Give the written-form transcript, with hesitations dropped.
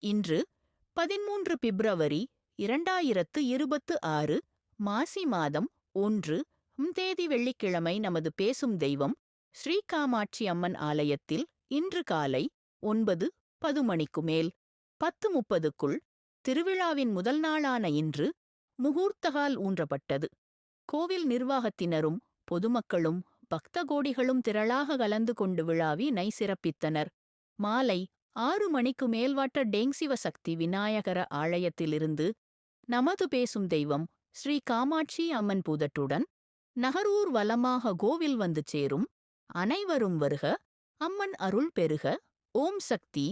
இன்று 13 பிப்ரவரி 2026 மாசி மாதம் 1 தேதி வெள்ளிக்கிழமை. நமது பேசும் தெய்வம் ஸ்ரீ காமாட்சி அம்மன் ஆலயத்தில் இன்று காலை 9:10 மணிக்கு மேல் 10:30க்குள் திருவிழாவின் முதல் நாளான இன்று முகூர்த்தகால் ஊன்றப்பட்டது. கோவில் நிர்வாகத்தினரும் பொதுமக்களும் பக்த கோடிகளும் திரளாக கலந்து கொண்டு விழாவினை சிறப்பித்தனர். மாலை 6 மணிக்கு மேல்வாட்ட டேங்சிவசக்தி விநாயகர ஆலயத்திலிருந்து நமது பேசும் தெய்வம் ஸ்ரீ காமாட்சி அம்மன் பூதத்துடன் நகரூர் வலமாக கோவில் வந்து சேரும். அனைவரும் வருக, அம்மன் அருள் பெறுக. ஓம் சக்தி.